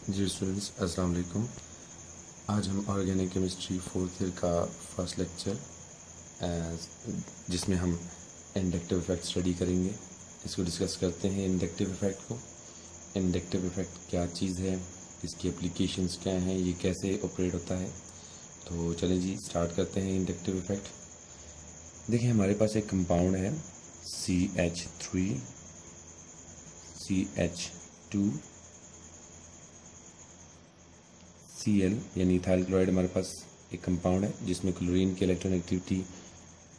जी students, अस्सलाम वालेकुम। आज हम ऑर्गेनिक केमिस्ट्री फोर्थ ईयर का फर्स्ट लेक्चर जिसमें हम इंडक्टिव इफ़ेक्ट स्टडी करेंगे। इसको डिस्कस करते हैं इंडक्टिव इफ़ेक्ट को। इंडक्टिव इफ़ेक्ट क्या चीज़ है, इसकी एप्लीकेशंस क्या हैं, ये कैसे ऑपरेट होता है। तो चलें जी स्टार्ट करते हैं इंडक्टिव इफ़ेक्ट। देखिए हमारे पास एक कंपाउंड है CH3 CH2 Cl यानी इथाइल क्लोराइड। हमारे पास एक कंपाउंड है जिसमें क्लोरीन की इलेक्ट्रॉननेगेटिविटी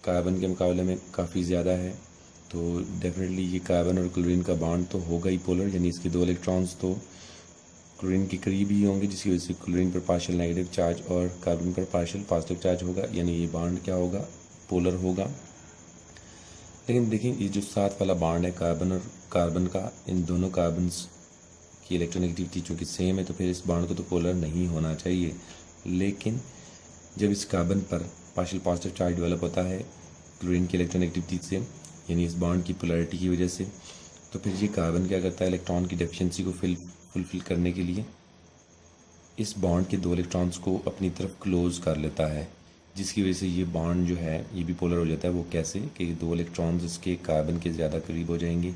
कार्बन के मुकाबले में काफ़ी ज़्यादा है। तो डेफिनेटली ये कार्बन और क्लोरीन का बॉन्ड तो होगा ही पोलर, यानी इसके दो इलेक्ट्रॉन्स तो क्लोरीन के करीब ही होंगे, जिसकी वजह से क्लोरीन पर पार्शियल नेगेटिव चार्ज और कार्बन पर पार्शियल पॉजिटिव चार्ज होगा, यानी ये बॉन्ड क्या होगा, पोलर होगा। लेकिन देखिए ये जो साथ वाला बॉन्ड है कार्बन और कार्बन का, इन दोनों कार्बन्स की इलेक्ट्रोनेगेटिविटी चूँकि सेम है तो फिर इस बॉन्ड को तो पोलर नहीं होना चाहिए। लेकिन जब इस कार्बन पर पार्शियल पॉजिटिव चार्ज डेवलप होता है क्लोरीन की इलेक्ट्रोनेगेटिविटी से, यानी इस बॉन्ड की पोलैरिटी की वजह से, तो फिर ये कार्बन क्या करता है, इलेक्ट्रॉन की डेफिशिएंसी को फुलफिल करने के लिए इस बॉन्ड के दो इलेक्ट्रॉन्स को अपनी तरफ क्लोज कर लेता है, जिसकी वजह से ये बॉन्ड जो है ये भी पोलर हो जाता है। वो कैसे कि दो इलेक्ट्रॉन्स इसके कार्बन के ज़्यादा करीब हो जाएंगे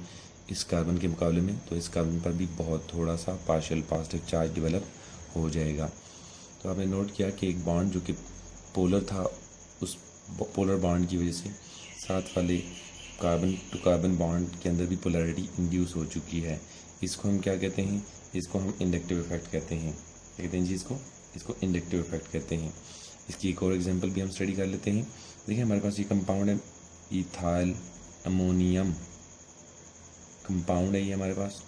इस कार्बन के मुकाबले में, तो इस कार्बन पर भी बहुत थोड़ा सा पार्शियल पॉजिटिव चार्ज डेवलप हो जाएगा। तो आपने नोट किया कि एक बॉन्ड जो कि पोलर था, उस पोलर बॉन्ड की वजह से साथ वाले कार्बन टू कार्बन बॉन्ड के अंदर भी पोलैरिटी इंड्यूस हो चुकी है। इसको हम क्या कहते हैं, इसको हम इंडक्टिव इफेक्ट कहते हैं। कहते हैं जी इसको इंडक्टिव इफेक्ट कहते हैं। इसकी एक और एग्जांपल भी हम स्टडी कर लेते हैं। देखिए हमारे पास ये कंपाउंड है इथाइल अमोनियम कंपाउंड है ये हमारे पास।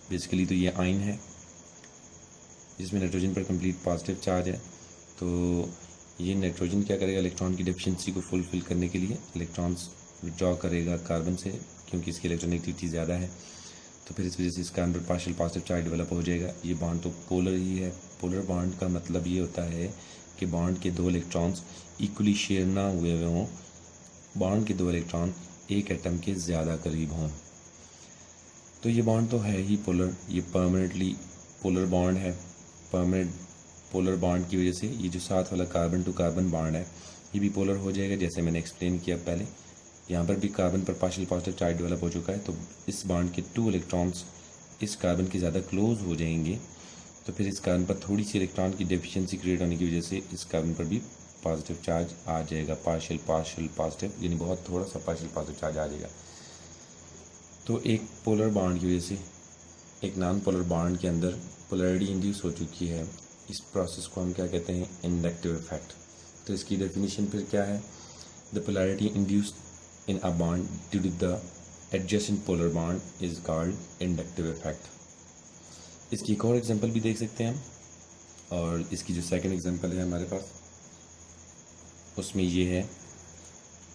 बेसिकली तो ये आयन है जिसमें नाइट्रोजन पर कंप्लीट पॉजिटिव चार्ज है। तो ये नाइट्रोजन क्या करेगा, इलेक्ट्रॉन की डेफिशिएंसी को फुलफिल करने के लिए इलेक्ट्रॉन्स विड्रॉ करेगा कार्बन से, क्योंकि इसकी इलेक्ट्रोनेगेटिविटी ज़्यादा है। तो फिर इस वजह से इस कार्बन पर पार्शियल पॉजिटिव चार्ज डेवलप हो जाएगा। ये बॉन्ड तो पोलर ही है। पोलर बॉन्ड का मतलब ये होता है कि बॉन्ड के दो इलेक्ट्रॉन्स इक्वली शेयर ना हुए हों, बॉन्ड के दो इलेक्ट्रॉन एक एटम के ज़्यादा करीब हों। तो ये बॉन्ड तो है ही पोलर, ये परमानेंटली पोलर बॉन्ड है। परमानेंट पोलर बॉन्ड की वजह से ये जो साथ वाला कार्बन टू कार्बन बॉन्ड है ये भी पोलर हो जाएगा, जैसे मैंने एक्सप्लेन किया पहले। यहाँ पर भी कार्बन पर पार्शियल पॉजिटिव चार्ज डेवलप हो चुका है, तो इस बॉन्ड के टू इलेक्ट्रॉन्स इस कार्बन के ज़्यादा क्लोज हो जाएंगे, तो फिर इस कार्बन पर थोड़ी सी इलेक्ट्रॉन की डेफिशिएंसी क्रिएट होने की वजह से इस कार्बन पर भी पॉजिटिव चार्ज आ जाएगा, पार्शियल पॉजिटिव, यानी बहुत थोड़ा सा पार्शियल पॉजिटिव चार्ज आ जाएगा। तो एक पोलर बॉन्ड की वजह से एक नॉन पोलर बॉन्ड के अंदर पोलैरिटी इंड्यूस हो चुकी है। इस प्रोसेस को हम क्या कहते हैं, इंडक्टिव इफेक्ट। तो इसकी डेफिनेशन फिर क्या है, the polarity induced in a bond due to the adjacent polar bond is called inductive effect. इसकी एक और एग्जांपल भी देख सकते हैं हम, और इसकी जो सेकंड एग्जांपल है हमारे पास उसमें ये है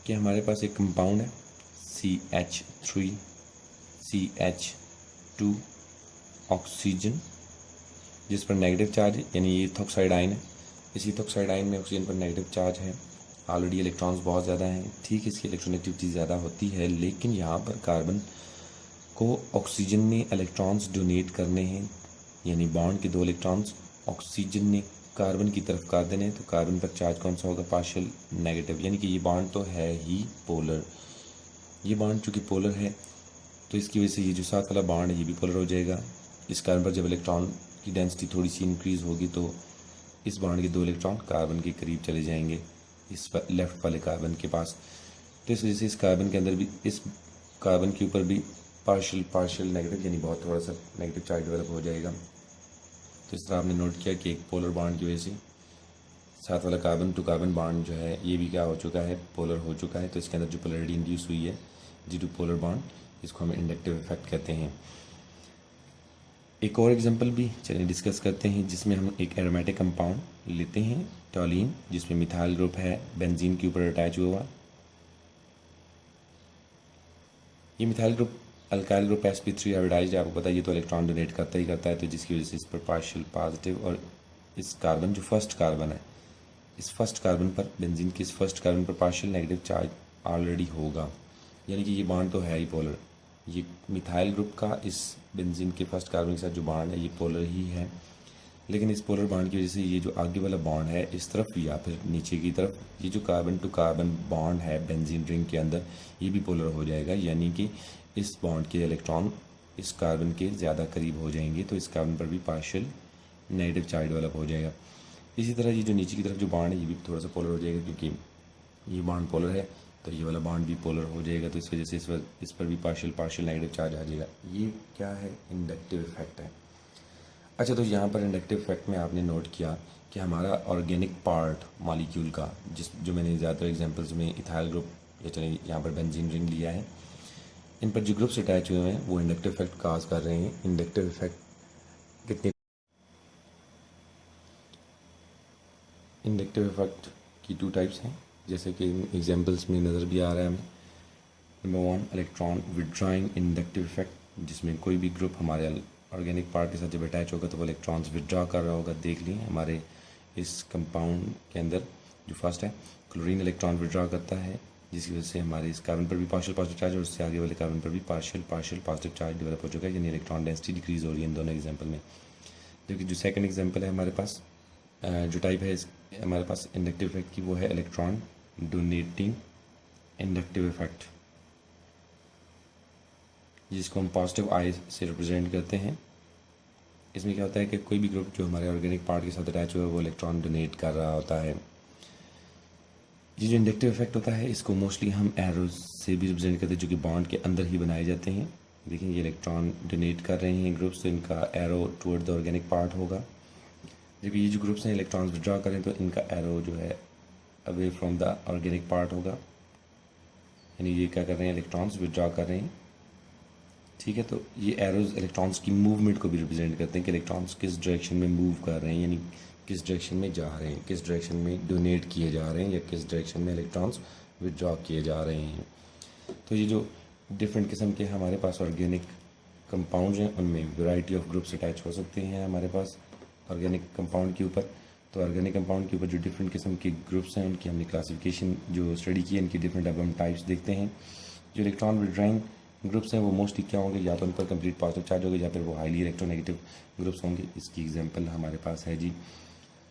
कि हमारे पास एक कंपाउंड है CH3 CH2 ऑक्सीजन, जिस पर नेगेटिव चार्ज है, यानी ये इथॉक्साइड आयन है। इस इथॉक्साइड आयन में ऑक्सीजन पर नेगेटिव चार्ज है, ऑलरेडी इलेक्ट्रॉन्स बहुत ज़्यादा हैं, ठीक है, इसकी इलेक्ट्रोनेगेटिविटी ज़्यादा होती है। लेकिन यहाँ पर कार्बन को ऑक्सीजन ने इलेक्ट्रॉन्स डोनेट करने हैं, यानी बॉन्ड के दो इलेक्ट्रॉन्स ऑक्सीजन ने कार्बन की तरफ कर देने, तो कार्बन पर चार्ज कौन सा होगा, पार्शियल नेगेटिव, यानी कि ये बॉन्ड तो है ही पोलर। ये बॉन्ड चूँकि पोलर है तो इसकी वजह से ये जो साथ वाला बॉन्ड है ये भी पोलर हो जाएगा। इस कार्बन पर जब इलेक्ट्रॉन की डेंसिटी थोड़ी सी इंक्रीज़ होगी तो इस बॉन्ड के दो इलेक्ट्रॉन कार्बन के करीब चले जाएंगे, इस लेफ्ट वाले कार्बन के पास। तो इस वजह से इस कार्बन के अंदर भी, इस कार्बन के ऊपर भी पार्शियल नेगेटिव, यानी बहुत थोड़ा सा नेगेटिव चार्ज डेवलप हो जाएगा। तो इस तरह आपने नोट किया कि एक पोलर बॉन्ड की वजह से साथ वाला कार्बन टू कार्बन बॉन्ड जो है ये भी क्या हो चुका है, पोलर हो चुका है। तो इसके अंदर जो पोलैरिटी इंड्यूस हुई है ड्यू टू पोलर बॉन्ड, इसको हम इंडक्टिव इफेक्ट कहते हैं। एक और एग्जांपल भी चलिए डिस्कस करते हैं, जिसमें हम एक एरोमेटिक कंपाउंड लेते हैं टॉलीन, जिसमें मिथाइल ग्रुप है बेंजीन के ऊपर अटैच हुआ। ये methyl group alkyl group sp3 hybridized है, आपको पता है ये तो इलेक्ट्रॉन डोनेट करता ही करता है, तो जिसकी वजह से इस पर पार्शियल पॉजिटिव, और इस कार्बन जो फर्स्ट कार्बन है, इस फर्स्ट कार्बन पर, बेंजीन के इस फर्स्ट कार्बन पर पार्शियल नेगेटिव चार्ज ऑलरेडी होगा, यानी कि ये बॉन्ड तो है ही पोलर। ये मिथाइल ग्रुप का इस बेंजीन के फर्स्ट कार्बन के साथ जो बॉन्ड है ये पोलर ही है, लेकिन इस पोलर बॉन्ड की वजह से ये जो आगे वाला बॉन्ड है इस तरफ या फिर नीचे की तरफ, ये जो कार्बन टू कार्बन बॉन्ड है बेंजीन रिंग के अंदर ये भी पोलर हो जाएगा, यानी कि इस बॉन्ड के इलेक्ट्रॉन इस कार्बन के ज़्यादा करीब हो जाएंगे, तो इस कार्बन पर भी पार्शियल नेगेटिव चार्ज डेवलप हो जाएगा। इसी तरह ये जो नीचे की तरफ जो बॉन्ड है ये भी थोड़ा सा पोलर हो जाएगा, क्योंकि ये बॉन्ड पोलर है तो ये वाला बॉन्ड भी पोलर हो जाएगा, तो इस वजह से इस पर भी पार्शियल नेगेटिव चार्ज आ जाएगा। ये क्या है, इंडक्टिव इफेक्ट है। अच्छा, तो यहाँ पर इंडक्टिव इफेक्ट में आपने नोट किया कि हमारा ऑर्गेनिक पार्ट मॉलिक्यूल का जो मैंने ज़्यादातर एग्जांपल्स में इथाइल ग्रुप या चले यहाँ पर बेंजीन रिंग लिया है, इन पर जो ग्रुप्स अटैच हुए हैं वो इंडक्टिव इफेक्ट काज कर रहे हैं। इंडक्टिव इफेक्ट कितने, इंडक्टिव इफेक्ट की 2 टाइप्स हैं, जैसे कि एग्जांपल्स में नज़र भी आ रहा है हमें। Number 1 electron withdrawing inductive effect, जिसमें कोई भी ग्रुप हमारे ऑर्गेनिक पार्ट के साथ जब अटैच होगा तो वो इलेक्ट्रॉन्स विड्रॉ कर रहा होगा। देख लिए हमारे इस कंपाउंड के अंदर जो फर्स्ट है क्लोरीन इलेक्ट्रॉन विड्रॉ करता है, जिसकी वजह से हमारे इस कार्बन पर भी पार्शियल पॉजिटिव चार्ज और उससे आगे वाले कार्बन पर भी पार्शियल पॉजिटिव चार्ज डेवलप हो चुका है, यानी इलेक्ट्रॉन डेंसिटी डिक्रीज हो रही है इन दोनों एग्जाम्पल में। जबकि जो सेकंड एग्जाम्पल है हमारे पास, जो टाइप है हमारे पास इंडक्टिव इफेक्ट की, वो है इलेक्ट्रॉन डोनेटिंग इंडक्टिव इफेक्ट, जिसको हम पॉजिटिव आई से रिप्रेजेंट करते हैं। इसमें क्या होता है कि कोई भी ग्रुप जो हमारे ऑर्गेनिक पार्ट के साथ अटैच हुआ है वो इलेक्ट्रॉन डोनेट कर रहा होता है। ये जो इंडक्टिव इफेक्ट होता है इसको मोस्टली हम एरोज से भी रिप्रेजेंट करते हैं, जो कि बॉन्ड के अंदर ही बनाए जाते हैं। देखिए ये इलेक्ट्रॉन डोनेट कर रहे हैं ग्रुप्स, तो इनका arrow toward the organic part होगा। जबकि ये जो ग्रुप्स हैं इलेक्ट्रॉन्स विड्रॉ करें तो इनका एरो जो है away from the organic part होगा, यानी ये क्या कर रहे हैं, इलेक्ट्रॉन्स विड्रॉ कर रहे हैं। ठीक है, तो ये एरोज इलेक्ट्रॉन्स की मूवमेंट को भी रिप्रेजेंट करते हैं कि इलेक्ट्रॉन्स किस डायरेक्शन में मूव कर रहे हैं, यानी किस डायरेक्शन में जा रहे हैं, किस डायरेक्शन में डोनेट किए जा रहे हैं या किस डायरेक्शन में इलेक्ट्रॉन्स विड्रॉ किए जा रहे हैं। तो ये जो डिफरेंट किस्म के हमारे पास ऑर्गेनिक कंपाउंड्स हैं उनमें वैरायटी ऑफ ग्रुप्स अटैच हो सकते हैं हमारे पास ऑर्गेनिक कंपाउंड के ऊपर। तो ऑर्गेनिक कंपाउंड के ऊपर जो डिफरेंट किस्म के ग्रुप्स हैं उनकी हमने क्लासिफिकेशन जो स्टडी की है, इनकी डिफरेंट अब हम टाइप्स देखते हैं। जो इलेक्ट्रॉन विड्रॉइंग ग्रुप्स हैं वो मोस्टली क्या होंगे, या तो उन पर कंप्लीट पॉजिटिव चार्ज होगा या फिर वो हाईली इलेक्ट्रोनेगेटिव ग्रुप्स होंगे। इसकी एग्जांपल हमारे पास है जी,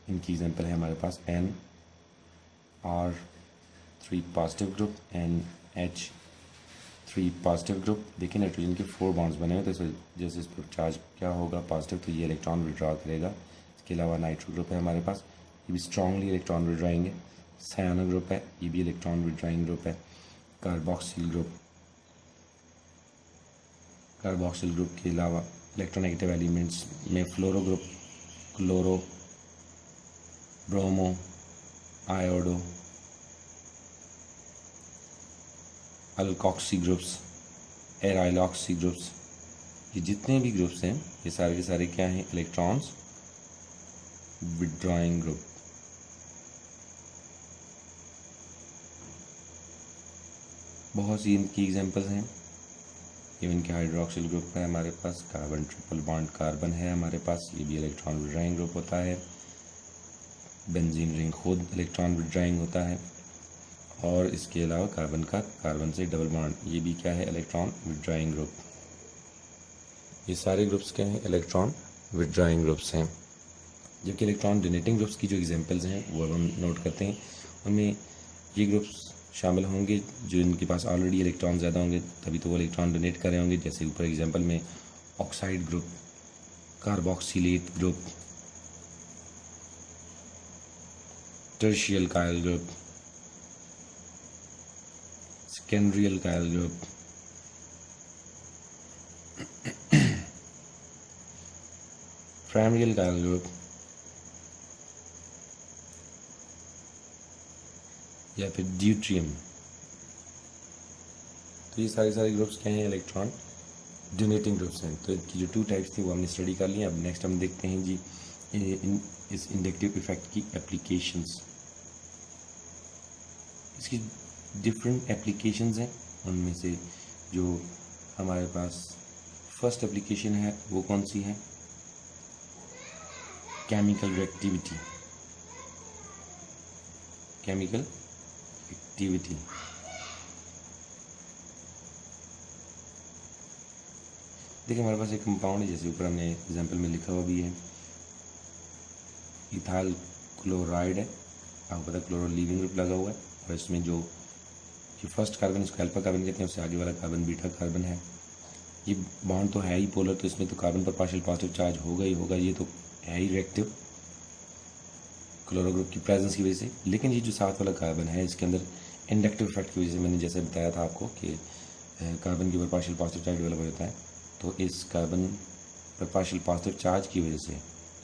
इनकी एग्जांपल है हमारे पास NR3 positive group, NH3 positive group. देखिए नाइट्रोजन के 4 बॉन्ड्स बने हुए, तो जैसे इस पर चार्ज क्या होगा पॉजिटिव, तो ये इलेक्ट्रॉन विड्रॉ करेगा। इसके अलावा नाइट्रो ग्रुप है हमारे पास, ये भी स्ट्रांगली इलेक्ट्रॉन विड्रॉइंग है। सायानो ग्रुप है, ये भी इलेक्ट्रॉन विड्रॉइंग ग्रुप है। कार्बोक्सिल ग्रुप के अलावा इलेक्ट्रोनेगेटिव एलिमेंट्स में fluoro group, chloro, bromo, iodo, alkoxy groups, aryloxy groups, ये जितने भी ग्रुप्स हैं ये सारे के सारे क्या हैं, इलेक्ट्रॉन्स विड्रॉइंग ग्रुप। बहुत सी इनकी एग्जांपल्स हैं। इवन के हाइड्रोक्सिल ग्रुप है हमारे पास, कार्बन ट्रिपल बॉन्ड कार्बन है हमारे पास, ये भी इलेक्ट्रॉन विड्रॉइंग ग्रुप होता है। बेंजीन रिंग खुद इलेक्ट्रॉन विड्रॉइंग होता है, और इसके अलावा कार्बन का कार्बन से डबल बॉन्ड, ये भी क्या है, इलेक्ट्रॉन विड्रॉइंग ग्रुप। ये सारे ग्रुप्स क्या हैं, इलेक्ट्रॉन विड्रॉइंग ग्रुप्स हैं। जबकि इलेक्ट्रॉन डोनेटिंग ग्रुप्स की जो एग्जांपल्स हैं वो अब हम नोट करते हैं। उनमें ये ग्रुप्स शामिल होंगे जो इनके पास ऑलरेडी इलेक्ट्रॉन ज़्यादा होंगे, तभी तो वो इलेक्ट्रॉन डोनेट कर रहे होंगे। जैसे ऊपर एग्जांपल में ऑक्साइड ग्रुप, कार्बोक्सिलेट ग्रुप, टर्शियल कायल ग्रुप, सेकेंडरी कायल ग्रुप, प्राइमरी कायल ग्रुप, या फिर ड्यूट्रियम। तो ये सारे ग्रुप्स क्या हैं, इलेक्ट्रॉन डोनेटिंग ग्रुप्स हैं। तो इनकी जो 2 टाइप्स थी वो हमने स्टडी कर ली। अब नेक्स्ट हम देखते हैं जी इस इंडक्टिव इफेक्ट की एप्लीकेशंस। इसकी डिफरेंट एप्लीकेशंस हैं, उनमें से जो हमारे पास फर्स्ट एप्लीकेशन है वो कौन सी है, केमिकल रिएक्टिविटी। केमिकल एक्टिविटी देखिए हमारे पास एक कंपाउंड है, जैसे ऊपर हमने एग्जाम्पल में लिखा हुआ भी है, इथाइल क्लोराइड है। आपको पता है क्लोरो लीविंग ग्रुप लगा हुआ है, और इसमें जो फर्स्ट कार्बन इसको अल्फा कार्बन कहते हैं, उससे आगे वाला कार्बन बीटा कार्बन है। ये बॉन्ड तो है ही पोलर, तो इसमें तो कार्बन पर पार्शियल पॉजिटिव चार्ज होगा ही होगा, ये तो है ही रिएक्टिव क्लोरो ग्रुप की प्रेजेंस की वजह से। लेकिन ये जो साथ वाला कार्बन है, इसके अंदर इंडक्टिव इफेक्ट की वजह से, मैंने जैसे बताया था आपको कि कार्बन के ऊपर पार्शियल पॉजिटिव चार्ज डेवलप हो जाता है, तो इस कार्बन पर पार्शियल पॉजिटिव चार्ज की वजह से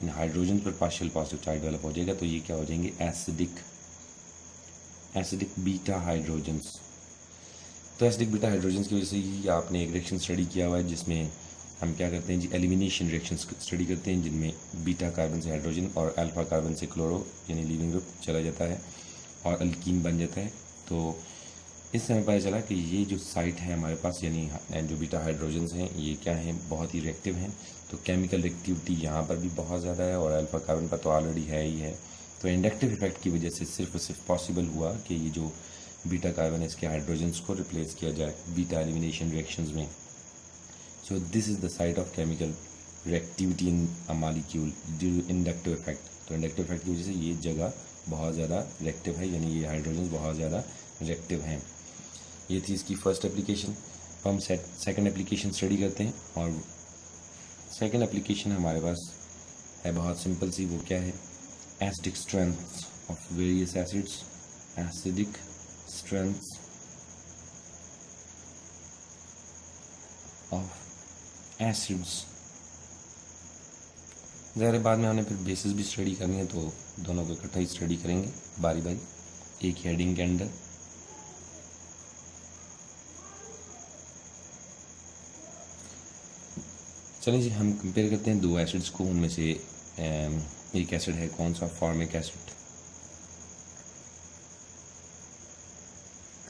इन हाइड्रोजन पर पार्शियल पॉजिटिव चार्ज डेवलप हो जाएगा, तो ये क्या हो जाएंगे, एसिडिक बीटा हाइड्रोजन्स। तो एसिडिक बीटा हाइड्रोजन्स की वजह से ही आपने एक रिएक्शन स्टडी किया हुआ है, जिसमें हम क्या करते हैं जी, एलिमिनेशन रिएक्शन स्टडी करते हैं, जिनमें बीटा कार्बन से हाइड्रोजन और अल्फा कार्बन से क्लोरो यानी लीविंग ग्रुप चला जाता है और अल्कीन बन जाता है। तो इससे हमें पता चला कि ये जो साइट है हमारे पास, यानी जो बीटा हाइड्रोजन्स हैं, ये क्या हैं, बहुत ही रिएक्टिव हैं। तो केमिकल रिएक्टिविटी यहाँ पर भी बहुत ज़्यादा है, और अल्फा कार्बन पर तो ऑलरेडी है ही है। तो इंडक्टिव इफेक्ट की वजह से सिर्फ और सिर्फ पॉसिबल हुआ कि ये जो बीटा कार्बन है, इसके हाइड्रोजन्स को रिप्लेस किया जाए बीटा एलिमिनेशन रिएक्शंस में। So this is the site of chemical reactivity in a molecule due to inductive effect. तो इंडक्टिव इफेक्ट की वजह से ये जगह बहुत ज़्यादा रिएक्टिव है, यानी ये हाइड्रोजन बहुत ज़्यादा रिएक्टिव हैं। ये थी इसकी फर्स्ट एप्लीकेशन। हम सेकंड एप्लीकेशन स्टडी करते हैं, और सेकंड एप्लीकेशन हमारे पास है बहुत सिंपल सी। वो क्या है, acidic strength of various acids, acidic strength of acids. ज़ाहिर बाद में हमने फिर बेसिस भी स्टडी करनी है, तो दोनों को इकट्ठा ही स्टडी करेंगे बारी बारी एक ही हेडिंग के अंडर। चलिए जी, हम कंपेयर करते हैं दो एसिड्स को। उनमें से एक एसिड है कौन सा, फॉर्मिक एसिड,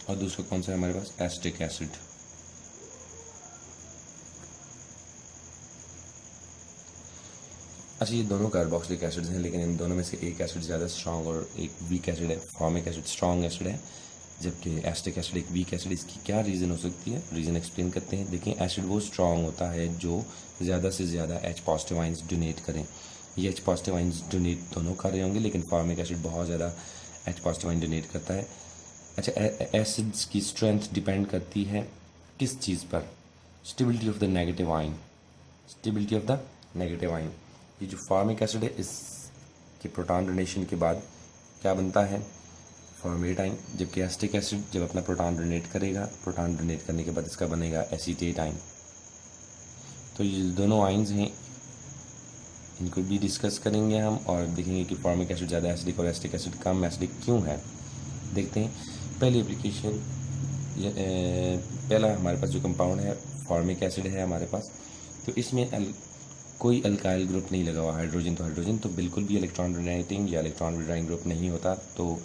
और दूसरा कौन सा है हमारे पास, एसिटिक एसिड। अच्छा, ये दोनों कार्बोक्सिलिक एसिड्स हैं, लेकिन इन दोनों में से एक एसिड ज़्यादा स्ट्रॉन्ग और एक वीक एसिड है। फॉर्मिक एसिड स्ट्रॉन्ग एसिड है, जबकि एसिटिक एसिड एक वीक एसिड। इसकी क्या रीज़न हो सकती है, रीज़न एक्सप्लेन करते हैं। देखिए, एसिड वो स्ट्रॉन्ग होता है जो ज़्यादा से ज़्यादा H पॉजिटिव आइंस डोनेट करें। ये H पॉजिटिव आइंस डोनेट दोनों कर रहे होंगे, लेकिन फॉर्मिक एसिड बहुत ज़्यादा H पॉजिटिव आइन डोनेट करता है। अच्छा, एसिड्स की स्ट्रेंथ डिपेंड करती है किस चीज़ पर, stability of the negative ion, stability of the negative ion. ये जो फॉर्मिक एसिड है, इसके प्रोटॉन डोनेशन के बाद क्या बनता है, फॉर्मेट आइन। जबकि एसिटिक एसिड जब अपना प्रोटॉन डोनेट करेगा, प्रोटॉन डोनेट करने के बाद इसका बनेगा एसीटेट आइन। तो ये दोनों आइन्स हैं, इनको भी डिस्कस करेंगे हम, और देखेंगे कि फॉर्मिक एसिड ज़्यादा एसिडिक और एसिटिक एसिड कम एसिडिक क्यों है। देखते हैं पहली एप्लीकेशन। पहला हमारे पास जो कंपाउंड है फॉर्मिक एसिड है हमारे पास, तो इसमें कोई अल्काइल ग्रुप नहीं लगा हुआ, हाइड्रोजन तो हाइड्रोजन, तो बिल्कुल भी इलेक्ट्रॉन डोनेटिंग या इलेक्ट्रॉन विड्रॉइंग ग्रुप नहीं होता। तो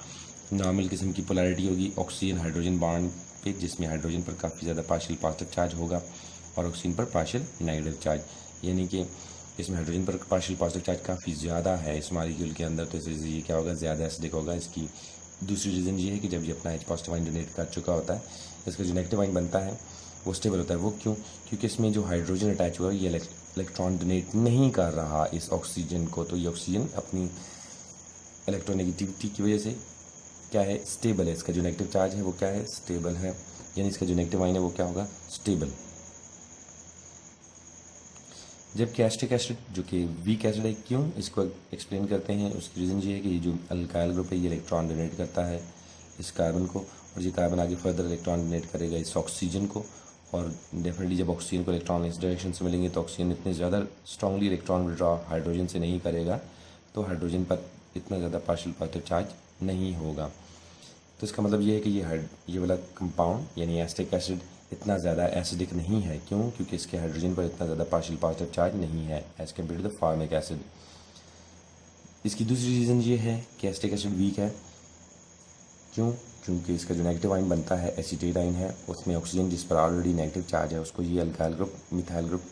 नॉर्मल किस्म की पोलैरिटी होगी ऑक्सीजन हाइड्रोजन बॉन्ड पे, जिसमें हाइड्रोजन पर काफ़ी ज़्यादा पार्शियल पॉजिटिव चार्ज होगा और ऑक्सीजन पर पार्शियल नेगेटिव चार्ज, यानी कि इसमें हाइड्रोजन पर पार्शियल पॉजिटिव चार्ज काफ़ी ज़्यादा है इस मॉलिक्यूल के अंदर, तो इससे ये क्या होगा, ज़्यादा एसिडिक होगा। इसकी दूसरी रीज़न ये है कि जब ये अपना H पॉजिटिव आइन डोनेट कर चुका होता है, इसका जो नेगेटिव आइन बनता है वो स्टेबल होता है। वो क्यों, क्योंकि इसमें जो हाइड्रोजन अटैच हुआ है ये इलेक्ट्रॉन डोनेट नहीं कर रहा इस ऑक्सीजन को, तो ये ऑक्सीजन अपनी इलेक्ट्रोनेगेटिविटी की वजह से क्या है, स्टेबल है। इसका जो नेगेटिव चार्ज है वो क्या है, स्टेबल है, यानी इसका जो नेगेटिव आइन है वो क्या होगा, स्टेबल। जबकि एसिटिक एसिड जो कि वीक एसिड है, क्यों, इसको एक्सप्लेन करते हैं। उसकी रीज़न ये है कि ये जो अल्काइल ग्रुप है ये इलेक्ट्रॉन डोनेट करता है इस कार्बन को, और ये कार्बन आगे फर्दर इलेक्ट्रॉन डोनेट करेगा इस ऑक्सीजन को, और डेफिनेटली जब ऑक्सीजन को इलेक्ट्रॉन इस डायरेक्शन से मिलेंगे तो ऑक्सीजन इतने ज़्यादा स्ट्रांगली इलेक्ट्रॉन विड्रॉ हाइड्रोजन से नहीं करेगा, तो हाइड्रोजन पर इतना ज़्यादा पार्शियल पॉजिटिव चार्ज नहीं होगा। तो इसका मतलब ये है कि ये वाला कंपाउंड यानी एसिटिक एसिड इतना ज़्यादा एसिडिक नहीं है। क्यों, क्योंकि इसके हाइड्रोजन पर इतना ज़्यादा पार्शियल पॉजिटिव चार्ज नहीं है as compared to the formic acid. इसकी दूसरी रीज़न ये है कि एसिटिक एसिड वीक है। क्यों, क्योंकि इसका जो नेगेटिव आइन बनता है एसीटेट आइन है, उसमें ऑक्सीजन जिस पर ऑलरेडी नेगेटिव चार्ज है उसको ये अल्काइल ग्रुप मिथाइल ग्रुप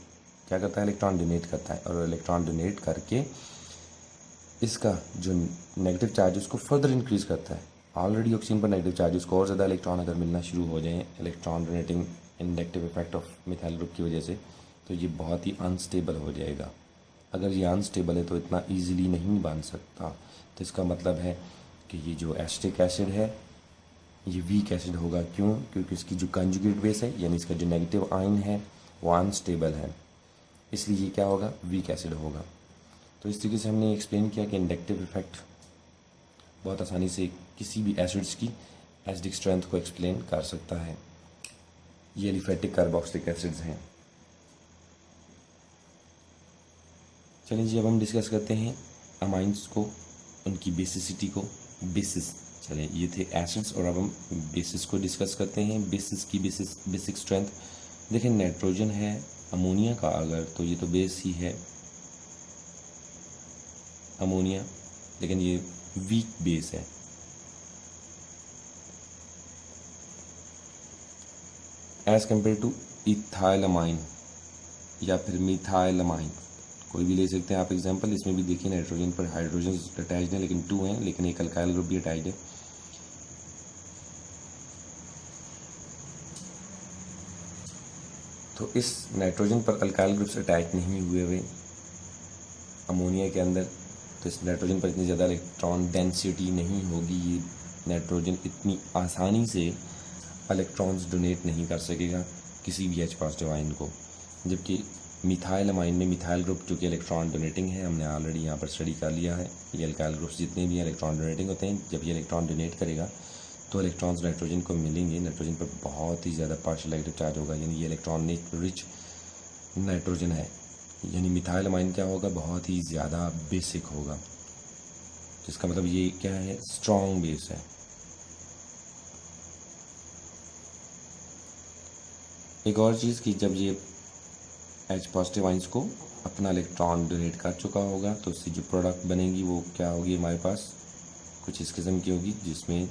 क्या करता है, इलेक्ट्रॉन डोनेट करता है, और इलेक्ट्रॉन डोनेट करके इसका जो नेगेटिव चार्ज उसको फर्दर इंक्रीज़ करता है। ऑलरेडी ऑक्सीजन पर नेगेटिव चार्ज, उसको और ज़्यादा इलेक्ट्रॉन अगर मिलना शुरू हो जाए electron donating inductive effect of methyl group की वजह से, तो ये बहुत ही अनस्टेबल हो जाएगा। अगर ये अनस्टेबल है तो इतना ईजिली नहीं बन सकता। तो इसका मतलब है कि ये जो एसिटिक एसिड है ये वीक एसिड होगा। क्यों? क्योंकि इसकी जो कंजुगेट बेस है यानी इसका जो नेगेटिव आयन है वो अनस्टेबल है, इसलिए ये क्या होगा? वीक एसिड होगा। तो इस तरीके से हमने एक्सप्लेन किया कि इंडक्टिव इफेक्ट बहुत आसानी से किसी भी एसिड्स की एसिडिक स्ट्रेंथ को एक्सप्लेन कर सकता है। ये एलिफेटिक कार्बोक्सिलिक एसिड्स हैं। चलिए जी, अब हम डिस्कस करते हैं अमाइंस को, उनकी बेसिसिटी को। बेसिस, चलिए ये थे एसिड्स और अब हम बेसिस को डिस्कस करते हैं। बेसिस की बेसिक स्ट्रेंथ देखिए, नाइट्रोजन है अमोनिया का अगर, तो ये तो बेस ही है अमोनिया, लेकिन ये वीक बेस है। एज कंपेयर टू इथाइलमाइन या फिर मिथाइलमाइन, कोई भी ले सकते हैं आप एग्जांपल। इसमें भी देखिए नाइट्रोजन पर हाइड्रोजन अटैच्ड है लेकिन 2 हैं, लेकिन एक अल्काइल ग्रुप भी अटैच्ड है। तो इस नाइट्रोजन पर अल्काइल ग्रुप्स अटैच नहीं हुए हुए अमोनिया के अंदर, तो इस नाइट्रोजन पर इतनी ज़्यादा इलेक्ट्रॉन डेंसिटी नहीं होगी। ये नाइट्रोजन इतनी आसानी से इलेक्ट्रॉन्स डोनेट नहीं कर सकेगा किसी भी H पॉजिटिव आयन को। जबकि मिथाइल अमाइन में मिथाइल ग्रुप जो कि इलेक्ट्रॉन डोनेटिंग है, हमने ऑलरेडी यहाँ पर स्टडी कर लिया है। ये अल्काइल ग्रुप्स जितने भी इलेक्ट्रॉन डोनेटिंग होते हैं, जब ये इलेक्ट्रॉन डोनेट करेगा तो इलेक्ट्रॉन्स नाइट्रोजन को मिलेंगे। नाइट्रोजन पर बहुत ही ज़्यादा पार्शियल नेगेटिव चार्ज होगा, यानी ये इलेक्ट्रॉन रिच नाइट्रोजन है। यानी मिथाइल अमाइन क्या होगा? बहुत ही ज़्यादा बेसिक होगा, जिसका मतलब ये क्या है? स्ट्रॉन्ग बेस है। एक और चीज़ कि जब ये H पॉजिटिव आइंस को अपना इलेक्ट्रॉन डोनेट कर चुका होगा तो उससे जो प्रोडक्ट बनेगी वो क्या होगी? हमारे पास कुछ इस किस्म की होगी, जिसमें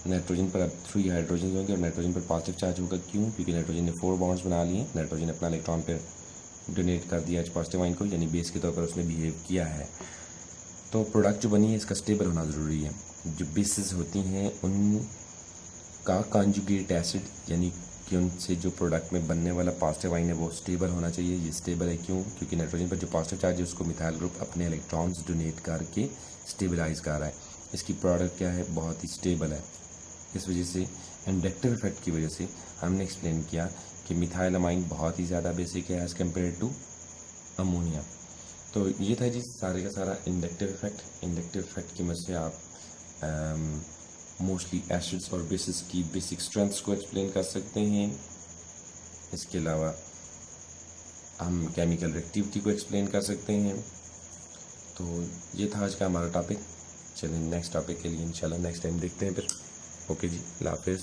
नाइट्रोजन पर अब 3 हाइड्रोजन होंगे और नाइट्रोजन पर पॉजिटिव चार्ज होगा। क्यों? क्योंकि नाइट्रोजन ने 4 बॉन्ड्स बना लिए। नाइट्रोजन अपना इलेक्ट्रॉन पर डोनेट कर दिया H पॉजिटिव आयन को, यानी बेस के तौर पर उसने बिहेव किया है। तो प्रोडक्ट जो बनी है इसका स्टेबल होना ज़रूरी है। जो बेसिस होती हैं उनका कॉन्जुगेट एसिड, यानी कि उनसे जो प्रोडक्ट में बनने वाला पॉजिटिव आयन है वो स्टेबल होना चाहिए। ये स्टेबल है क्यों? क्योंकि नाइट्रोजन पर जो पॉजिटिव चार्ज है उसको मिथाइल ग्रुप अपने इलेक्ट्रॉन्स डोनेट करके स्टेबलाइज कर रहा है। इसकी प्रोडक्ट क्या है? बहुत ही स्टेबल है। इस वजह से इंडक्टिव इफेक्ट की वजह से हमने एक्सप्लेन किया कि मिथाइल अमाइन बहुत ही ज़्यादा बेसिक है एज़ कम्पेयर टू अमोनिया। तो ये था जी सारे का सारा इंडक्टिव इफेक्ट। इंडक्टिव इफेक्ट की मदद से आप मोस्टली एसिड्स और बेसिस की बेसिक स्ट्रेंथ्स को एक्सप्लेन कर सकते हैं। इसके अलावा हम केमिकल रिएक्टिविटी को एक्सप्लेन कर सकते हैं। तो ये था आज का हमारा टॉपिक। चलिए नेक्स्ट टॉपिक के लिए इंशाल्लाह नेक्स्ट टाइम देखते हैं फिर। ओके जी, अल्लाह हाफिज़।